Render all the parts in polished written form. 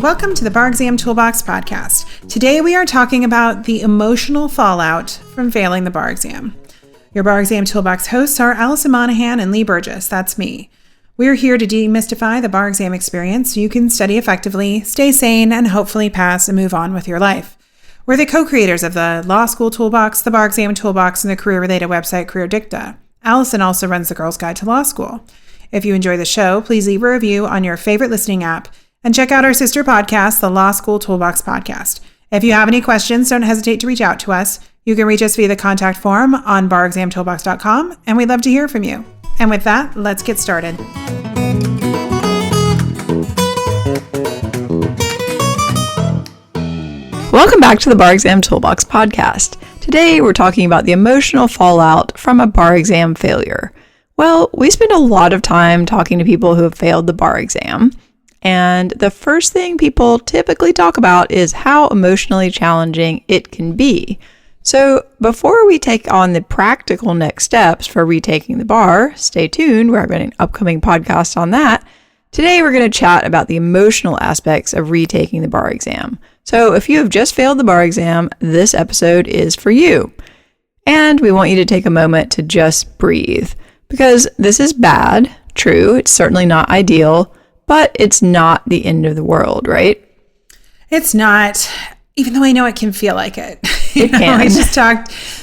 Welcome to the Bar Exam Toolbox podcast. Today we are talking about the emotional fallout from failing the bar exam. Your Bar Exam Toolbox hosts are Alison Monahan and Lee Burgess. That's me. We're here to demystify the bar exam experience so you can study effectively, stay sane, and hopefully pass and move on with your life. We're the co-creators of the Law School Toolbox, the Bar Exam Toolbox, and the career-related website Career Dicta. Alison also runs the Girls Guide to Law School. If you enjoy the show, please leave a review on your favorite listening app and check out our sister podcast, the Law School Toolbox podcast. If you have any questions, don't hesitate to reach out to us. You can reach us via the contact form on barexamtoolbox.com, and we'd love to hear from you. And with that, let's get started. Welcome back to the Bar Exam Toolbox podcast. Today, we're talking about the emotional fallout from a bar exam failure. Well, we spend a lot of time talking to people who have failed the bar exam. And the first thing people typically talk about is how emotionally challenging it can be. So before we take on the practical next steps for retaking the bar, stay tuned, we're having an upcoming podcast on that. Today we're going to chat about the emotional aspects of retaking the bar exam. So if you have just failed the bar exam, this episode is for you. And we want you to take a moment to just breathe, because this is bad, true, it's certainly not ideal, but it's not the end of the world, right? It's not, even though I know it can feel like it. It can.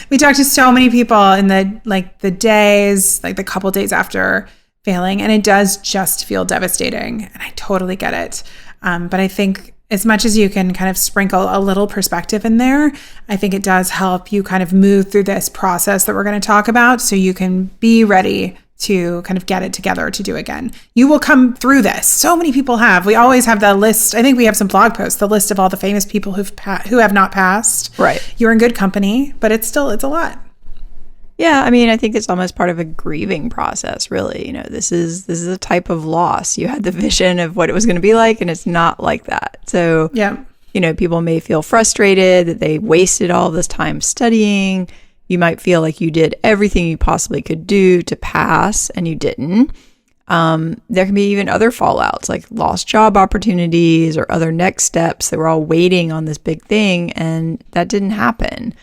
We talked to so many people in the days, like the couple days after failing, and it does just feel devastating. And I totally get it. But I think as much as you can kind of sprinkle a little perspective in there, I think it does help you kind of move through this process that we're going to talk about so you can be ready to kind of get it together to do again. You will come through this. So many people have. We always have the list. I think we have some blog posts, the list of all the famous people who have not passed. Right. You're in good company, but it's a lot. Yeah, I mean, I think it's almost part of a grieving process, really. You know, this is a type of loss. You had the vision of what it was going to be like, and it's not like that. So, yeah, you know, people may feel frustrated that they wasted all this time studying. You might feel like you did everything you possibly could do to pass, and you didn't. There can be even other fallouts, like lost job opportunities or other next steps that were all waiting on this big thing, and that didn't happen.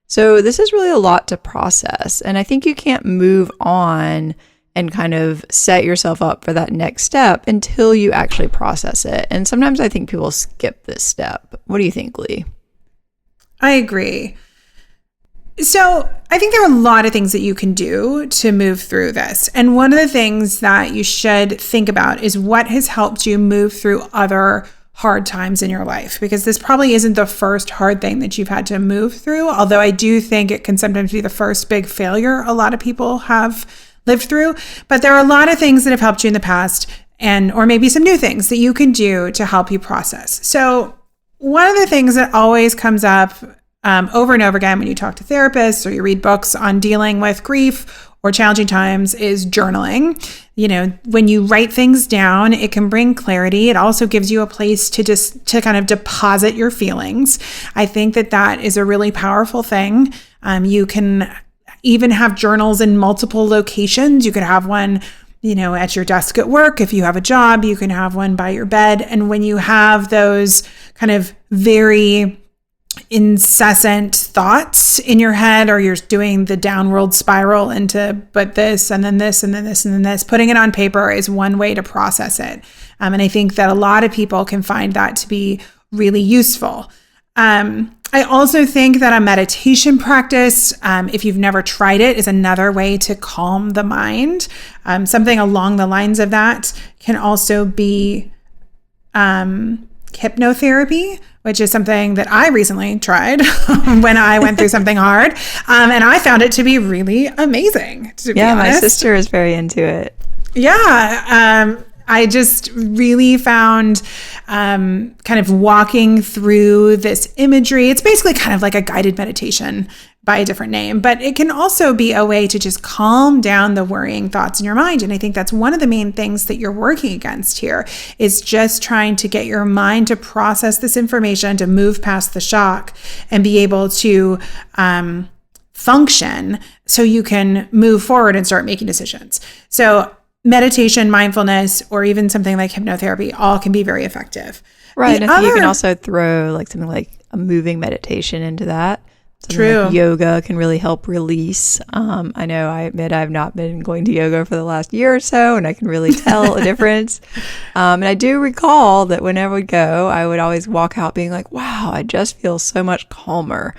So this is really a lot to process, and I think you can't move on and kind of set yourself up for that next step until you actually process it. And sometimes I think people skip this step. What do you think, Lee? I agree. So I think there are a lot of things that you can do to move through this. And one of the things that you should think about is what has helped you move through other hard times in your life, because this probably isn't the first hard thing that you've had to move through. Although I do think it can sometimes be the first big failure a lot of people have lived through. But there are a lot of things that have helped you in the past, or maybe some new things that you can do to help you process. So one of the things that always comes up over and over again when you talk to therapists or you read books on dealing with grief or challenging times is journaling. You know, when you write things down, it can bring clarity. It also gives you a place to kind of deposit your feelings. I think that is a really powerful thing. You can even have journals in multiple locations. You could have one, you know, at your desk at work. If you have a job, you can have one by your bed. And when you have those kind of very incessant thoughts in your head, or you're doing the downward spiral into but this and then this and then this and then this, putting it on paper is one way to process it. And I think that a lot of people can find that to be really useful. I also think that a meditation practice, if you've never tried it, is another way to calm the mind. Something along the lines of that can also be hypnotherapy, which is something that I recently tried when I went through something hard. And I found it to be really amazing, to be honest. My sister is very into it. Yeah. I just really found kind of walking through this imagery. It's basically kind of like a guided meditation by a different name, but it can also be a way to just calm down the worrying thoughts in your mind. And I think that's one of the main things that you're working against here, is just trying to get your mind to process this information, to move past the shock and be able to function so you can move forward and start making decisions. So meditation, mindfulness, or even something like hypnotherapy all can be very effective. Right. And I think you can also throw like something like a moving meditation into that. Something True. Like yoga can really help release. I know I admit I've not been going to yoga for the last year or so, and I can really tell a difference. And I do recall that whenever I would go, I would always walk out being like, wow, I just feel so much calmer.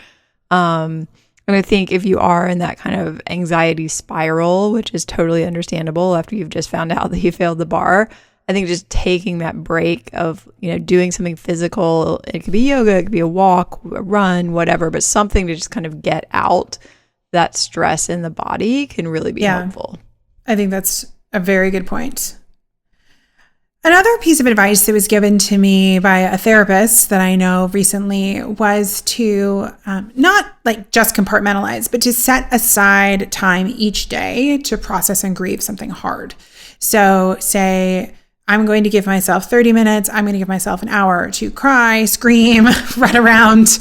And I think if you are in that kind of anxiety spiral, which is totally understandable after you've just found out that you failed the bar, I think just taking that break of, doing something physical, it could be yoga, it could be a walk, a run, whatever, but something to just kind of get out that stress in the body can really be helpful. I think that's a very good point. Another piece of advice that was given to me by a therapist that I know recently was to not like just compartmentalize, but to set aside time each day to process and grieve something hard. So say, I'm going to give myself 30 minutes. I'm going to give myself an hour to cry, scream, run around,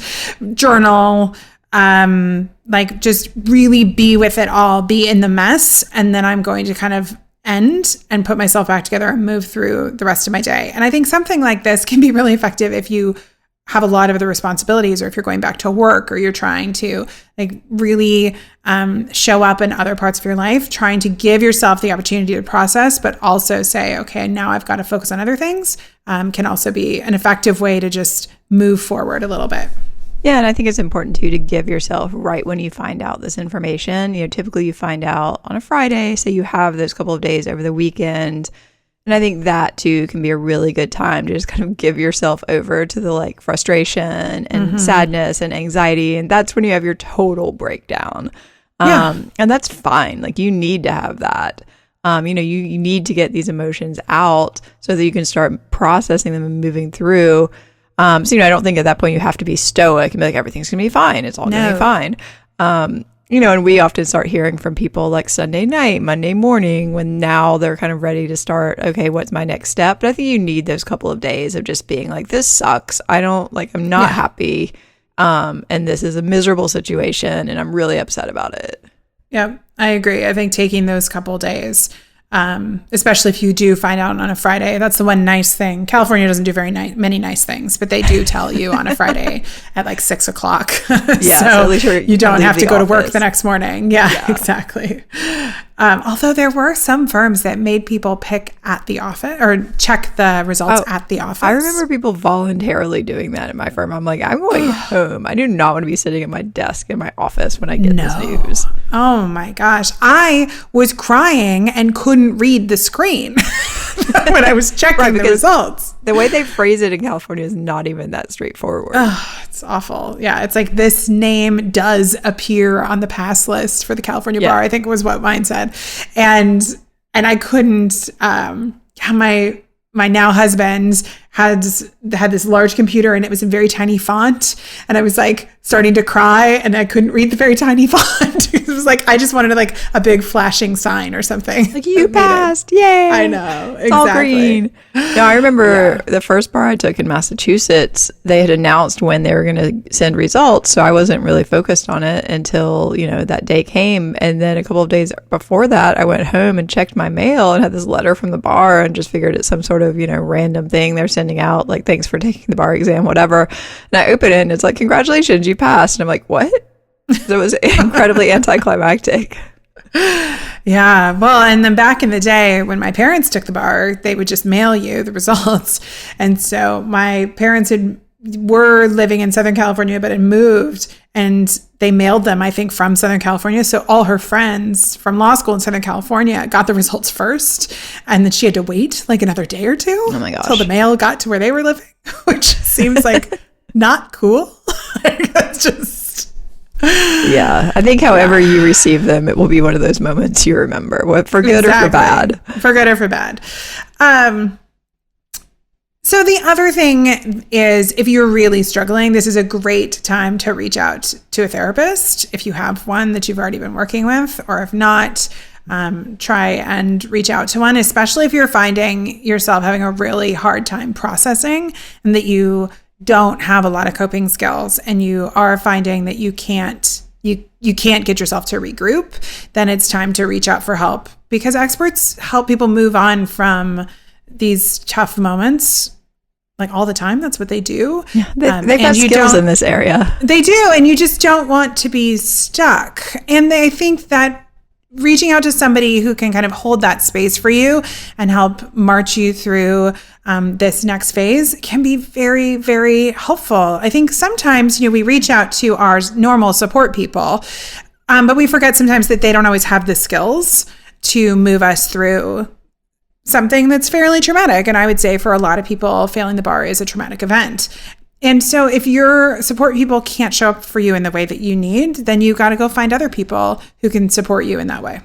journal, like just really be with it all, be in the mess. And then I'm going to kind of end and put myself back together and move through the rest of my day. And I think something like this can be really effective if you have a lot of other responsibilities, or if you're going back to work, or you're trying to like really show up in other parts of your life, trying to give yourself the opportunity to process, but also say, okay, now I've got to focus on other things, can also be an effective way to just move forward a little bit. Yeah, and I think it's important too to give yourself right when you find out this information. Typically you find out on a Friday, so you have those couple of days over the weekend. And I think that too can be a really good time to just kind of give yourself over to the like frustration and sadness and anxiety. And that's when you have your total breakdown. And that's fine. Like you need to have that. You need to get these emotions out so that you can start processing them and moving through. So, I don't think at that point you have to be stoic and be like, everything's going to be fine. It's all going to be fine. And we often start hearing from people like Sunday night, Monday morning, when now they're kind of ready to start, okay, what's my next step? But I think you need those couple of days of just being like, this sucks. I'm not happy. And this is a miserable situation and I'm really upset about it. Yeah, I agree. I think taking those couple of days, especially if you do find out on a Friday, that's the one nice thing. California doesn't do many nice things, but they do tell you on a Friday at like 6 o'clock. So you don't have to go to work the next morning. Yeah. Exactly. Although there were some firms that made people pick at the office or check the results at the office. I remember people voluntarily doing that at my firm. I'm like, I'm going home. I do not want to be sitting at my desk in my office when I get this news. Oh my gosh. I was crying and couldn't read the screen when I was checking the results. The way they phrase it in California is not even that straightforward. Oh, it's awful. Yeah, it's like this name does appear on the pass list for the California bar, I think was what mine said. And I couldn't, my now husband had this large computer and it was in very tiny font. And I was like starting to cry and I couldn't read the very tiny font. It was like, I just wanted like a big flashing sign or something. Like you passed. Yay. I know. Exactly. It's all green. No, I remember the first bar I took in Massachusetts, they had announced when they were going to send results. So I wasn't really focused on it until, that day came. And then a couple of days before that, I went home and checked my mail and had this letter from the bar and just figured it's some sort of, random thing they're sending out, like, thanks for taking the bar exam, whatever. And I open it and it's like, congratulations, you passed. And I'm like, what? So it was incredibly anticlimactic. Yeah. Well, and then back in the day when my parents took the bar, they would just mail you the results. And so my parents were living in Southern California, but had moved and they mailed them, I think, from Southern California. So all her friends from law school in Southern California got the results first. And then she had to wait like another day or two. Oh my gosh. Until the mail got to where they were living, which seems like not cool. It's just... Yeah, I think however you receive them, it will be one of those moments you remember, for good or for bad. For good or for bad. So the other thing is, if you're really struggling, this is a great time to reach out to a therapist. If you have one that you've already been working with, or if not, try and reach out to one, especially if you're finding yourself having a really hard time processing and that you don't have a lot of coping skills and you are finding that you can't get yourself to regroup, then it's time to reach out for help, because experts help people move on from these tough moments like all the time. That's what they do. Yeah, they've got skills in this area. They do. And you just don't want to be stuck. And I think that reaching out to somebody who can kind of hold that space for you and help march you through this next phase can be very, very helpful. I think sometimes, we reach out to our normal support people, but we forget sometimes that they don't always have the skills to move us through something that's fairly traumatic. And I would say for a lot of people, failing the bar is a traumatic event. And so if your support people can't show up for you in the way that you need, then you got to go find other people who can support you in that way.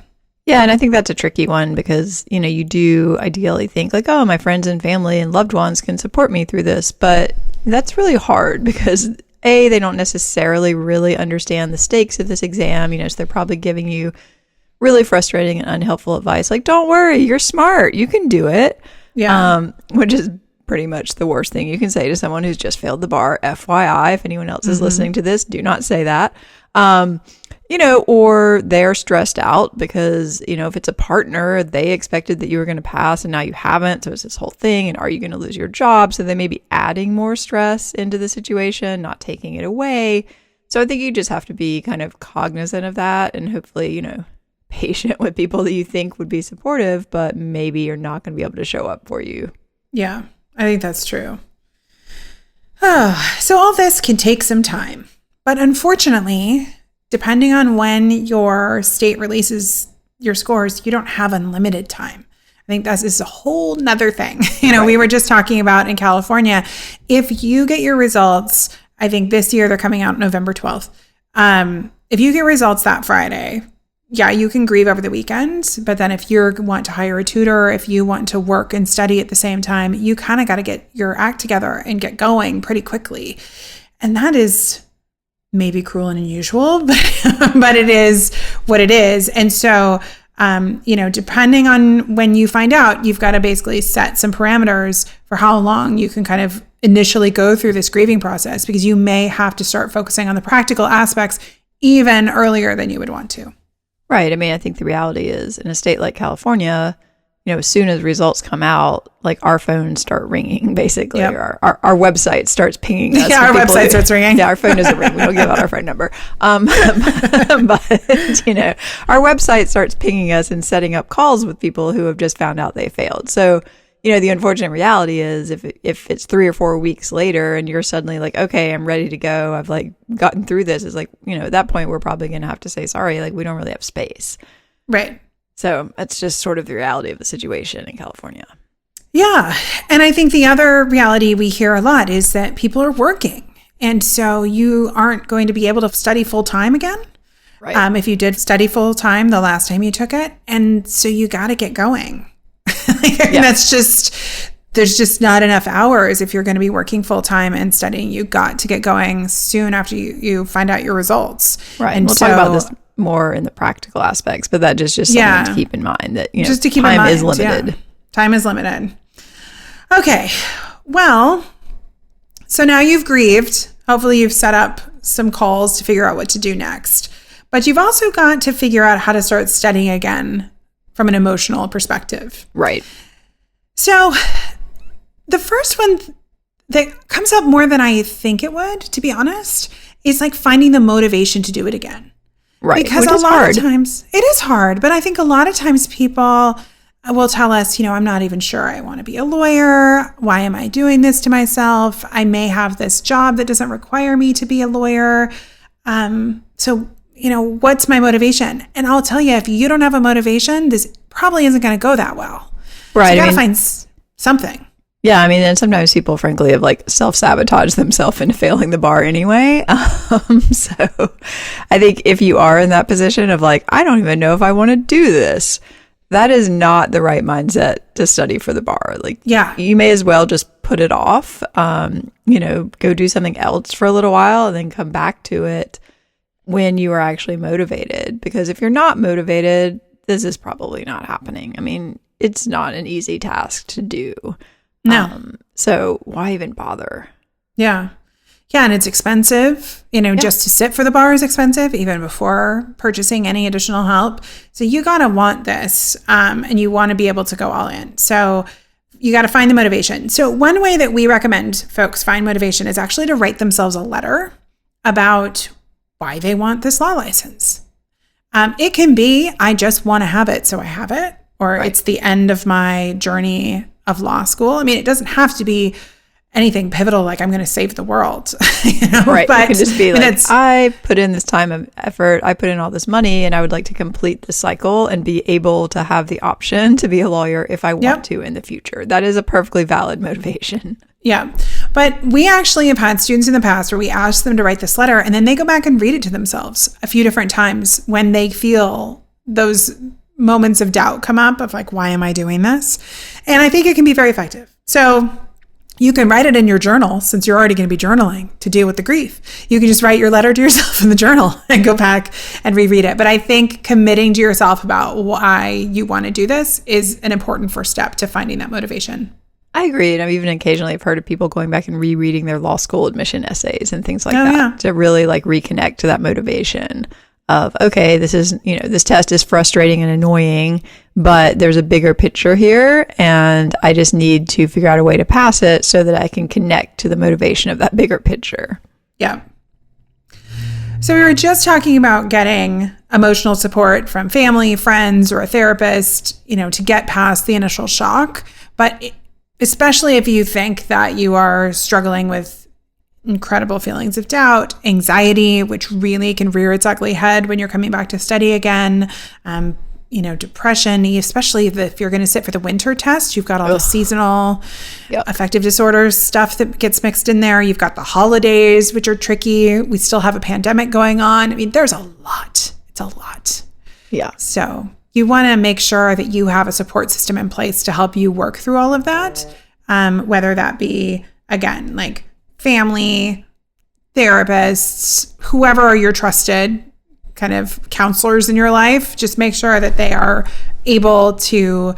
Yeah. And I think that's a tricky one because, you do ideally think like, oh, my friends and family and loved ones can support me through this. But that's really hard because A, they don't necessarily really understand the stakes of this exam. So they're probably giving you really frustrating and unhelpful advice. Like, don't worry, you're smart. You can do it. Yeah. Which is pretty much the worst thing you can say to someone who's just failed the bar. FYI, if anyone else is listening to this, do not say that. Or they're stressed out because, if it's a partner, they expected that you were going to pass and now you haven't. So it's this whole thing. And are you going to lose your job? So they may be adding more stress into the situation, not taking it away. So I think you just have to be kind of cognizant of that and hopefully, patient with people that you think would be supportive, but maybe you're not going to be able to show up for you. Yeah, I think that's true. So all this can take some time, but unfortunately, depending on when your state releases your scores, you don't have unlimited time. I think this is a whole nother thing. Right. We were just talking about in California, if you get your results, I think this year they're coming out November 12th. If you get results that Friday, yeah, you can grieve over the weekend, but then if you want to hire a tutor, if you want to work and study at the same time, you kind of got to get your act together and get going pretty quickly. And that is maybe cruel and unusual, but it is what it is. And so, depending on when you find out, you've got to basically set some parameters for how long you can kind of initially go through this grieving process, because you may have to start focusing on the practical aspects even earlier than you would want to. Right. I mean, I think the reality is in a state like California, as soon as results come out, like our phones start ringing, basically. Yep. Our website starts pinging us. Yeah, our website starts ringing. Yeah, our phone doesn't ring. We don't give out our phone number. But, our website starts pinging us and setting up calls with people who have just found out they failed. So, the unfortunate reality is if it's 3 or 4 weeks later and you're suddenly like, okay, I'm ready to go, I've like gotten through this, it's like, at that point, we're probably going to have to say, sorry, like we don't really have space. Right. So that's just sort of the reality of the situation in California. Yeah. And I think the other reality we hear a lot is that people are working. And so you aren't going to be able to study full time again. Right. If you did study full time the last time you took it. And so you got to get going. That's just, there's just not enough hours if you're going to be working full time and studying. You got to get going soon after you find out your results. Right. And we'll talk about this more in the practical aspects, but that just something to keep in mind that, just to keep time in mind, is limited. Yeah. Time is limited. Okay. Well, so now you've grieved. Hopefully you've set up some calls to figure out what to do next. But you've also got to figure out how to start studying again from an emotional perspective. Right. So the first one that comes up more than I think it would, to be honest, is like finding the motivation to do it again. Right. Because a lot of times it is hard, but I think a lot of times people will tell us, I'm not even sure I want to be a lawyer. Why am I doing this to myself? I may have this job that doesn't require me to be a lawyer. So what's my motivation? And I'll tell you, if you don't have a motivation, this probably isn't going to go that well. Right. So you got to find something. Yeah. I mean, and sometimes people, frankly, have like self-sabotaged themselves into failing the bar anyway. So I think if you are in that position of like, I don't even know if I want to do this, that is not the right mindset to study for the bar. Like, yeah, you may as well just put it off, go do something else for a little while and then come back to it when you are actually motivated. Because if you're not motivated, this is probably not happening. I mean, it's not an easy task to do. No. So why even bother? Yeah. Yeah. And it's expensive, just to sit for the bar is expensive, even before purchasing any additional help. So you got to want this, and you want to be able to go all in. So, you got to find the motivation. So one way that we recommend folks find motivation is actually to write themselves a letter about why they want this law license. It can be, I just want to have it, so I have it, or it's the end of my journey of law school. I mean, it doesn't have to be anything pivotal, like I'm going to save the world. Right. But it can just be like, I put in this time of effort, I put in all this money, and I would like to complete the cycle and be able to have the option to be a lawyer if I want to in the future. That is a perfectly valid motivation. Yeah. But we actually have had students in the past where we ask them to write this letter and then they go back and read it to themselves a few different times when they feel those moments of doubt come up of like, why am I doing this? And I think it can be very effective. So you can write it in your journal since you're already going to be journaling to deal with the grief. You can just write your letter to yourself in the journal and go back and reread it. But I think committing to yourself about why you want to do this is an important first step to finding that motivation. I agree. And I've even occasionally heard of people going back and rereading their law school admission essays and things like that to really like reconnect to that motivation of, okay, this is, this test is frustrating and annoying, but there's a bigger picture here and I just need to figure out a way to pass it so that I can connect to the motivation of that bigger picture. Yeah. So we were just talking about getting emotional support from family, friends, or a therapist, to get past the initial shock. But especially if you think that you are struggling with incredible feelings of doubt, anxiety, which really can rear its ugly head when you're coming back to study again, depression, especially if you're going to sit for the winter test, you've got all the seasonal affective disorders stuff that gets mixed in there. You've got the holidays, which are tricky. We still have a pandemic going on. I mean, there's a lot. It's a lot. Yeah. So you want to make sure that you have a support system in place to help you work through all of that, whether that be, again, like family, therapists, whoever are your trusted kind of counselors in your life. Just make sure that they are able to,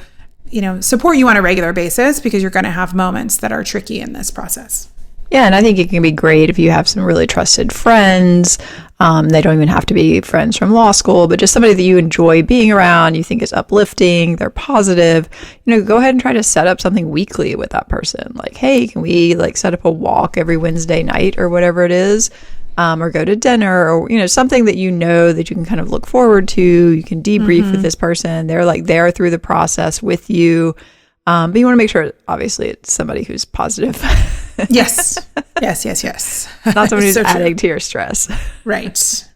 support you on a regular basis because you're going to have moments that are tricky in this process. Yeah, and I think it can be great if you have some really trusted friends. They don't even have to be friends from law school, but just somebody that you enjoy being around, you think is uplifting, they're positive. Go ahead and try to set up something weekly with that person. Like, hey, can we set up a walk every Wednesday night or whatever it is, or go to dinner or, something that that you can kind of look forward to. You can debrief with this person. They're there through the process with you. But you want to make sure, obviously, it's somebody who's positive. Yes. Not somebody who's adding to your stress. Right.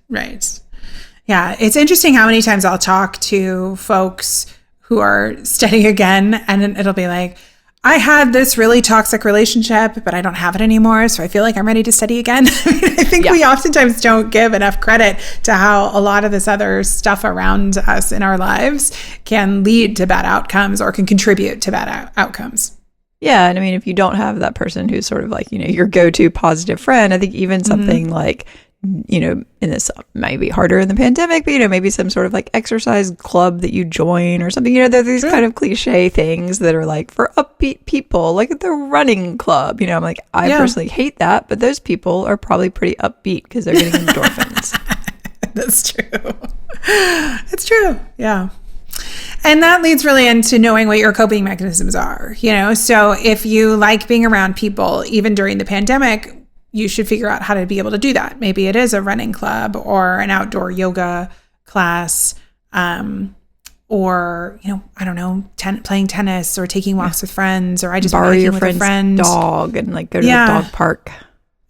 Yeah. It's interesting how many times I'll talk to folks who are studying again and it'll be like, I had this really toxic relationship, but I don't have it anymore. So I feel like I'm ready to study again. I think we oftentimes don't give enough credit to how a lot of this other stuff around us in our lives can lead to bad outcomes or can contribute to bad outcomes. Yeah. And I mean, if you don't have that person who's sort of like, your go-to positive friend, I think even something like, and this might be harder in the pandemic, but, maybe some sort of like exercise club that you join or something, there are these kind of cliche things that are like for upbeat people, like the running club, I'm like, I personally hate that, but those people are probably pretty upbeat because they're getting endorphins. That's true. It's true. Yeah. And that leads really into knowing what your coping mechanisms are, so if you like being around people, even during the pandemic, you should figure out how to be able to do that. Maybe it is a running club or an outdoor yoga class, or, I don't know, playing tennis or taking walks with friends, or I just borrow your with a friend. Dog and go to the dog park.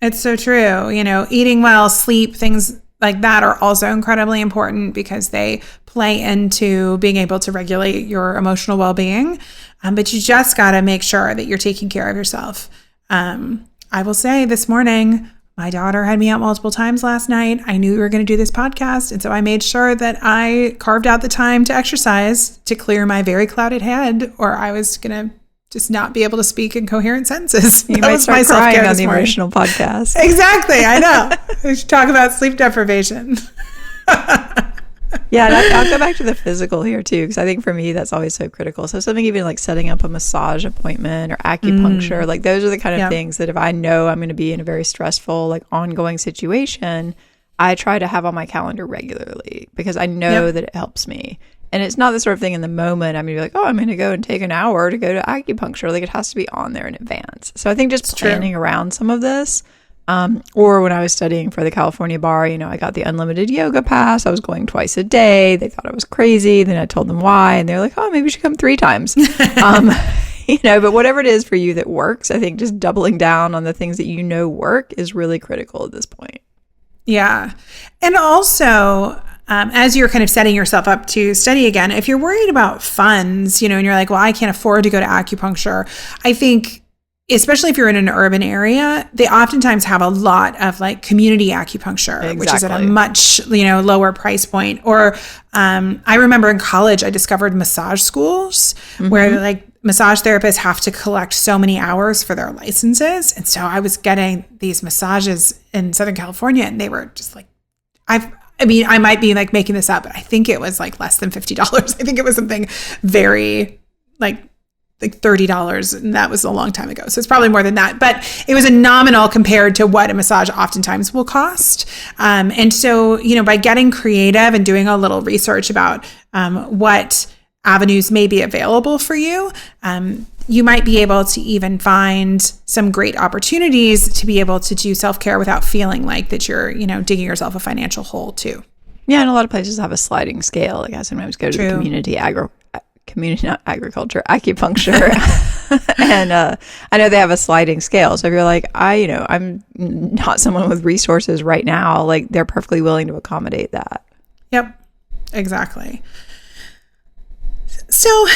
It's so true. Eating well, sleep, things like that are also incredibly important because they play into being able to regulate your emotional well-being. But you just got to make sure that you're taking care of yourself. I will say this morning, my daughter had me out multiple times last night. I knew we were going to do this podcast. And so I made sure that I carved out the time to exercise to clear my very clouded head, or I was going to just not be able to speak in coherent sentences. You might start crying on the emotional podcast. Exactly. I know. We should talk about sleep deprivation. Yeah, and I'll go back to the physical here too, because I think for me that's always so critical. So something even like setting up a massage appointment or acupuncture, like those are the kind of things that if I know I'm going to be in a very stressful, like ongoing situation, I try to have on my calendar regularly because I know that it helps me. And it's not the sort of thing in the moment. I mean, you're like, oh, I'm going to go and take an hour to go to acupuncture. Like, it has to be on there in advance. So I think just planning around some of this. Or when I was studying for the California bar, I got the unlimited yoga pass. I was going twice a day. They thought I was crazy. Then I told them why. And they're like, oh, maybe you should come 3 times. But whatever it is for you that works, I think just doubling down on the things that work is really critical at this point. Yeah. And also, as you're kind of setting yourself up to study again, if you're worried about funds, and you're like, well, I can't afford to go to acupuncture, I think, especially if you're in an urban area, they oftentimes have a lot of like community acupuncture, which is at a much, lower price point. Or I remember in college, I discovered massage schools where like massage therapists have to collect so many hours for their licenses. And so I was getting these massages in Southern California, and they were just like, I might be like making this up, but I think it was like less than $50. I think it was something very like $30, and that was a long time ago. So it's probably more than that, but it was a nominal compared to what a massage oftentimes will cost. And so, by getting creative and doing a little research about what avenues may be available for you, you might be able to even find some great opportunities to be able to do self-care without feeling like that you're, digging yourself a financial hole too. Yeah, and a lot of places have a sliding scale. Like I sometimes go to the not agriculture, acupuncture. And I know they have a sliding scale. So if you're like, I'm not someone with resources right now, like they're perfectly willing to accommodate that. Yep, exactly. So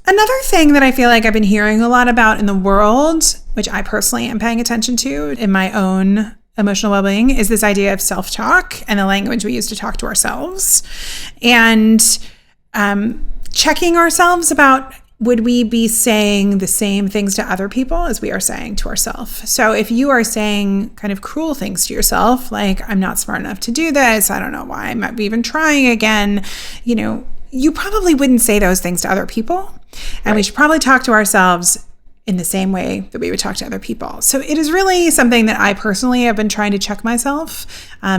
another thing that I feel like I've been hearing a lot about in the world, which I personally am paying attention to in my own emotional well-being, is this idea of self-talk and the language we use to talk to ourselves. And checking ourselves about, would we be saying the same things to other people as we are saying to ourselves? So if you are saying kind of cruel things to yourself, like, I'm not smart enough to do this, I don't know why I might be even trying again, you probably wouldn't say those things to other people. And we should probably talk to ourselves in the same way that we would talk to other people. So it is really something that I personally have been trying to check myself,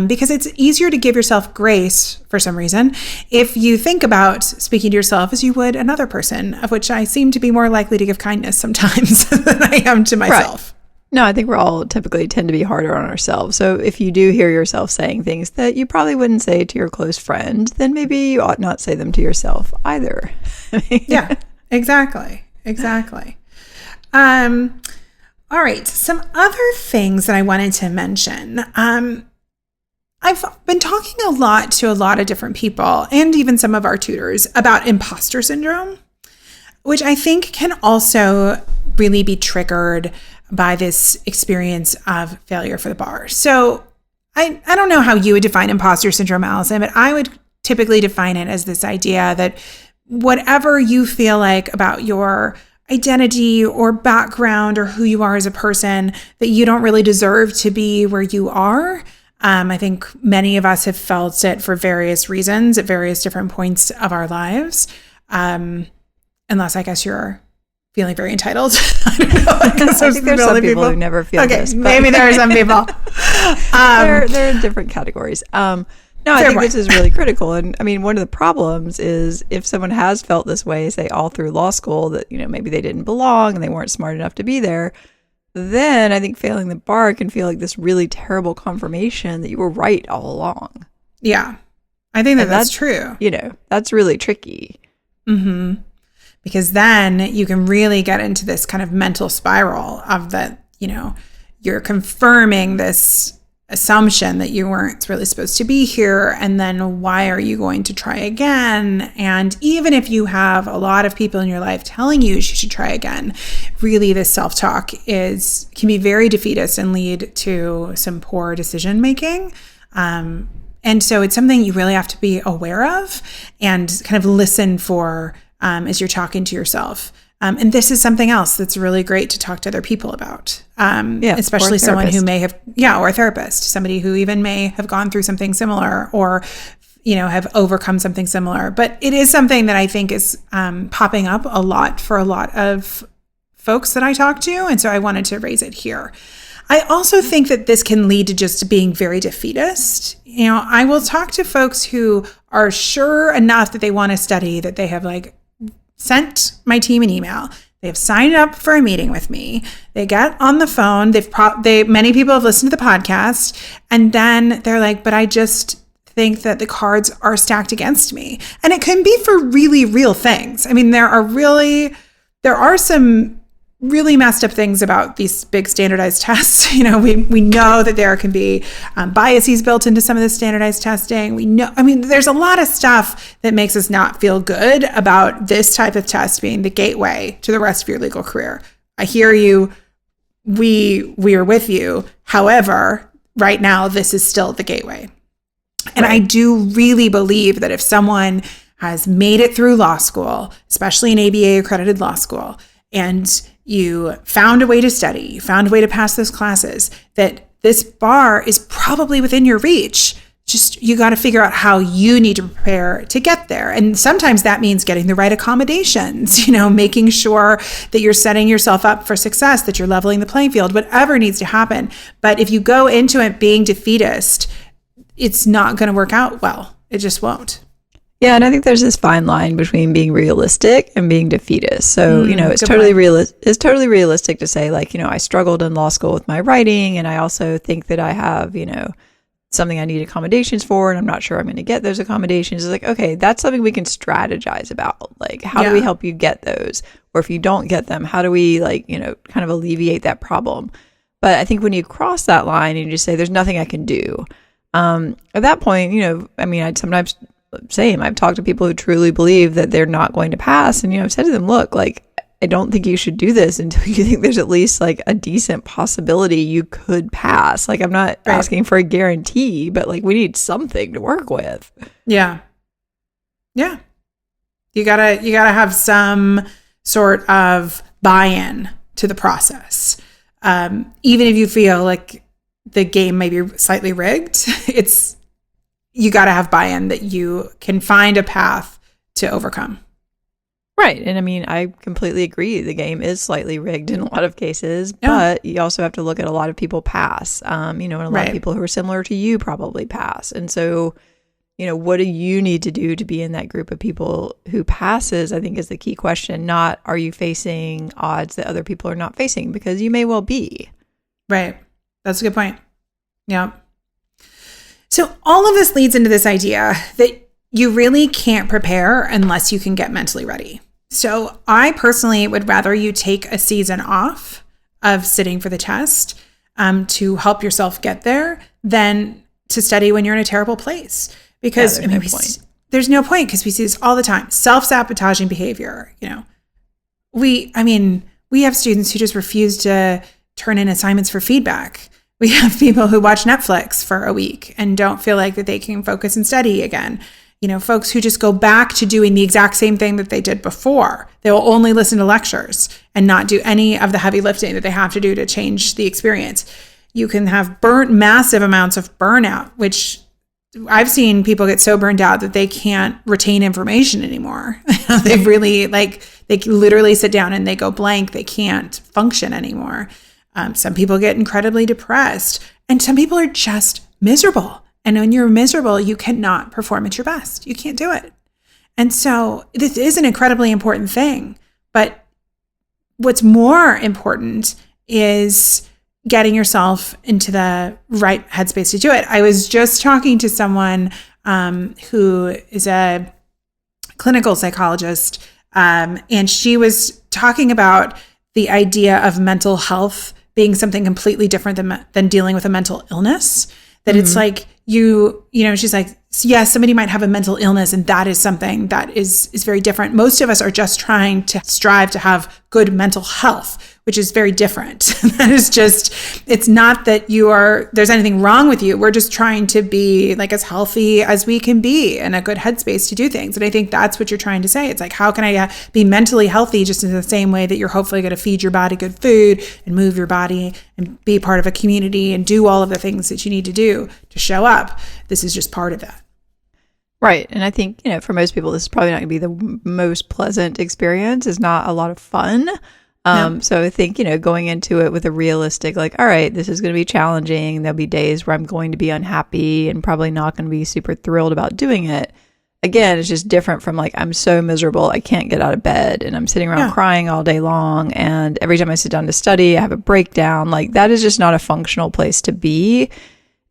because it's easier to give yourself grace for some reason if you think about speaking to yourself as you would another person, of which I seem to be more likely to give kindness sometimes than I am to myself. Right. No, I think we're all typically tend to be harder on ourselves. So if you do hear yourself saying things that you probably wouldn't say to your close friend, then maybe you ought not say them to yourself either. Yeah, exactly. All right. Some other things that I wanted to mention. I've been talking a lot to a lot of different people, and even some of our tutors, about imposter syndrome, which I think can also really be triggered by this experience of failure for the bar. So I don't know how you would define imposter syndrome, Alison, but I would typically define it as this idea that whatever you feel like about your identity or background or who you are as a person, that you don't really deserve to be where you are. I think many of us have felt it for various reasons at various different points of our lives. Unless I guess you're feeling very entitled. I don't know. I think there's some people who never feel this. Maybe there are some people. They're in different categories. No, I think this is really critical. And I mean, one of the problems is if someone has felt this way, say all through law school, that, maybe they didn't belong and they weren't smart enough to be there, then I think failing the bar can feel like this really terrible confirmation that you were right all along. Yeah. I think that's true. That's really tricky. Mm-hmm. Because then you can really get into this kind of mental spiral of that, you're confirming this assumption that you weren't really supposed to be here. And then why are you going to try again? And even if you have a lot of people in your life telling you should try again, really this self-talk can be very defeatist and lead to some poor decision making. And so it's something you really have to be aware of and kind of listen for as you're talking to yourself. And this is something else that's really great to talk to other people about, especially someone who may have, or a therapist, somebody who even may have gone through something similar or, have overcome something similar. But it is something that I think is popping up a lot for a lot of folks that I talk to. And so I wanted to raise it here. I also think that this can lead to just being very defeatist. I will talk to folks who are sure enough that they want to study, that they have sent my team an email. They have signed up for a meeting with me. They get on the phone. Many people have listened to the podcast, and then they're like, but I just think that the cards are stacked against me. And it can be for really real things. I mean, there are some really messed up things about these big standardized tests. We know that there can be biases built into some of the standardized testing. There's a lot of stuff that makes us not feel good about this type of test being the gateway to the rest of your legal career. I hear you. We are with you. However, right now, this is still the gateway. And I do really believe that if someone has made it through law school, especially an ABA accredited law school, and you found a way to study, you found a way to pass those classes, that this bar is probably within your reach. Just, you got to figure out how you need to prepare to get there. And sometimes that means getting the right accommodations, making sure that you're setting yourself up for success, that you're leveling the playing field, whatever needs to happen. But if you go into it being defeatist, it's not going to work out well. It just won't. Yeah, and I think there's this fine line between being realistic and being defeatist. So, it's totally realistic to say, I struggled in law school with my writing, and I also think that I have, something I need accommodations for, and I'm not sure I'm going to get those accommodations. It's okay, that's something we can strategize about. How do we help you get those? Or if you don't get them, how do we kind of alleviate that problem? But I think when you cross that line and you just say, there's nothing I can do, at that point, I'd sometimes I've talked to people who truly believe that they're not going to pass. And, I've said to them, look, I don't think you should do this until you think there's at least a decent possibility you could pass. I'm not asking for a guarantee, but we need something to work with. Yeah. Yeah. You gotta have some sort of buy-in to the process. Even if you feel like the game may be slightly rigged, you got to have buy-in that you can find a path to overcome. Right. And I completely agree. The game is slightly rigged in a lot of cases, but you also have to look at a lot of people pass, and a lot of people who are similar to you probably pass. And so, what do you need to do to be in that group of people who passes, I think is the key question. Not, are you facing odds that other people are not facing? Because you may well be. Right. That's a good point. Yeah. So all of this leads into this idea that you really can't prepare unless you can get mentally ready. So I personally would rather you take a season off of sitting for the test to help yourself get there than to study when you're in a terrible place. Because there's no point because we see this all the time. Self-sabotaging behavior, We have students who just refuse to turn in assignments for feedback. We have people who watch Netflix for a week and don't feel like that they can focus and study again. Folks who just go back to doing the exact same thing that they did before. They will only listen to lectures and not do any of the heavy lifting that they have to do to change the experience. You can have massive amounts of burnout, which I've seen people get so burned out that they can't retain information anymore. They really they literally sit down and they go blank. They can't function anymore. Some people get incredibly depressed, and some people are just miserable. And when you're miserable, you cannot perform at your best. You can't do it. And so this is an incredibly important thing. But what's more important is getting yourself into the right headspace to do it. I was just talking to someone who is a clinical psychologist, and she was talking about the idea of mental health being something completely different than dealing with a mental illness. That it's she's like, yes, somebody might have a mental illness, and that is something that is very different. Most of us are just trying to strive to have good mental health, which is very different. That is just, it's not that there's anything wrong with you. We're just trying to be as healthy as we can be in a good headspace to do things. And I think that's what you're trying to say. It's how can I be mentally healthy just in the same way that you're hopefully going to feed your body good food and move your body and be part of a community and do all of the things that you need to do to show up. This is just part of that. Right. And I think, for most people, this is probably not going to be the most pleasant experience. It's not a lot of fun. So I think, going into it with a realistic, like, all right, this is going to be challenging. There'll be days where I'm going to be unhappy and probably not going to be super thrilled about doing it. Again, it's just different from like, I'm so miserable, I can't get out of bed and I'm sitting around crying all day long. And every time I sit down to study, I have a breakdown. Like, that is just not a functional place to be.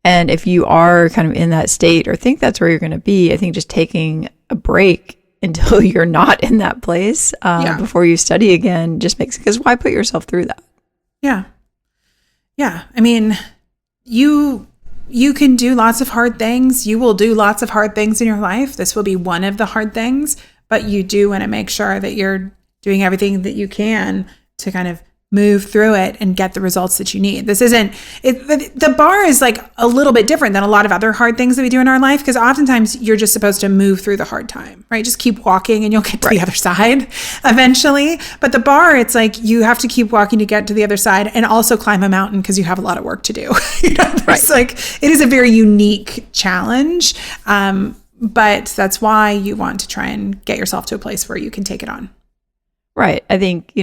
And if you are kind of in that state or think that's where you're going to be, I think just taking a break until you're not in that place before you study again just makes, because why put yourself through that? Yeah. Yeah. I mean, you can do lots of hard things. You will do lots of hard things in your life. This will be one of the hard things, but you do want to make sure that you're doing everything that you can to kind of move through it and get the results that you need. This isn't, the bar is like a little bit different than a lot of other hard things that we do in our life, because oftentimes you're just supposed to move through the hard time, right? Just keep walking and you'll get to the other side eventually. But the bar, it's like you have to keep walking to get to the other side and also climb a mountain because you have a lot of work to do. It's like, it is a very unique challenge. But that's why you want to try and get yourself to a place where you can take it on. Right. I think,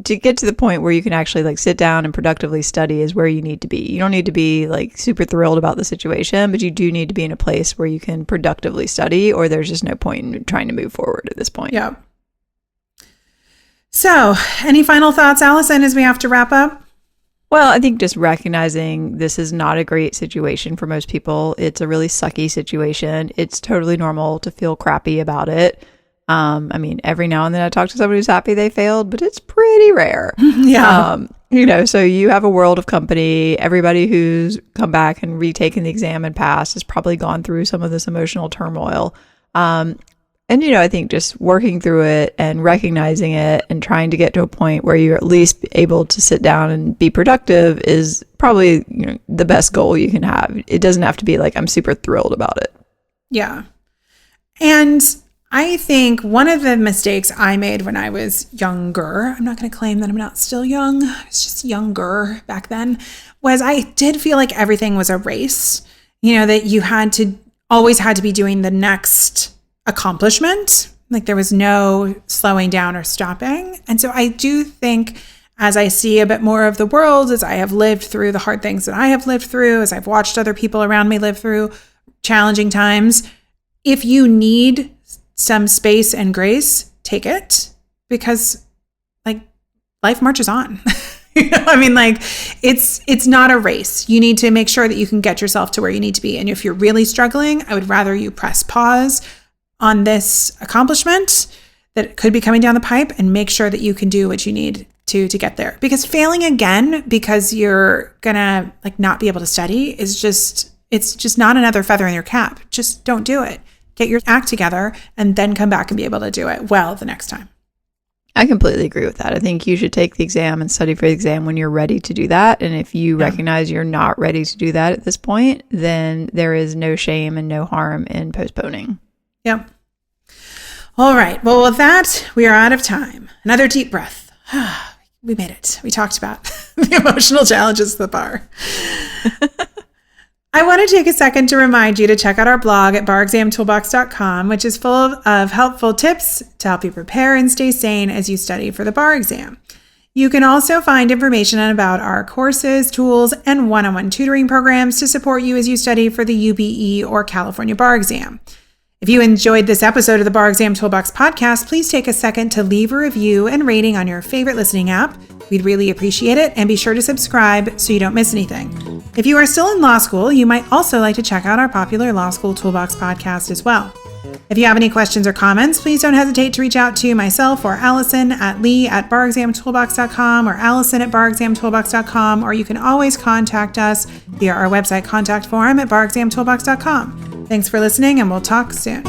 to get to the point where you can actually like sit down and productively study is where you need to be. You don't need to be like super thrilled about the situation, but you do need to be in a place where you can productively study, or there's just no point in trying to move forward at this point. Yeah. So, any final thoughts, Alison, as we have to wrap up? Well, I think just recognizing this is not a great situation for most people. It's a really sucky situation. It's totally normal to feel crappy about it. I mean, every now and then I talk to somebody who's happy they failed, but it's pretty rare. So you have a world of company. Everybody who's come back and retaken the exam and passed has probably gone through some of this emotional turmoil. I think just working through it and recognizing it and trying to get to a point where you're at least able to sit down and be productive is probably, the best goal you can have. It doesn't have to be like, I'm super thrilled about it. Yeah. And I think one of the mistakes I made when I was younger, I'm not going to claim that I'm not still young, I was just younger back then, was I did feel like everything was a race, that you always had to be doing the next accomplishment. Like there was no slowing down or stopping. And so I do think as I see a bit more of the world, as I have lived through the hard things that I have lived through, as I've watched other people around me live through challenging times, if you need some space and grace, take it, because like life marches on. It's not a race. You need to make sure that you can get yourself to where you need to be. And if you're really struggling, I would rather you press pause on this accomplishment that could be coming down the pipe and make sure that you can do what you need to get there. Because failing again because you're gonna like not be able to study is just not another feather in your cap. Just don't do it. Get your act together and then come back and be able to do it well the next time. I completely agree with that. I think you should take the exam and study for the exam when you're ready to do that. And if you recognize you're not ready to do that at this point, then there is no shame and no harm in postponing. Yep. All right. Well, with that, we are out of time. Another deep breath. We made it. We talked about the emotional challenges of the bar. I want to take a second to remind you to check out our blog at barexamtoolbox.com, which is full of helpful tips to help you prepare and stay sane as you study for the bar exam. You can also find information about our courses, tools, and one-on-one tutoring programs to support you as you study for the UBE or California bar exam. If you enjoyed this episode of the Bar Exam Toolbox podcast, please take a second to leave a review and rating on your favorite listening app. We'd really appreciate it, and be sure to subscribe so you don't miss anything. If you are still in law school, you might also like to check out our popular Law School Toolbox podcast as well. If you have any questions or comments, please don't hesitate to reach out to myself or Alison at lee@barexamtoolbox.com or Alison@barexamtoolbox.com, or you can always contact us via our website contact form at barexamtoolbox.com. Thanks for listening, and we'll talk soon.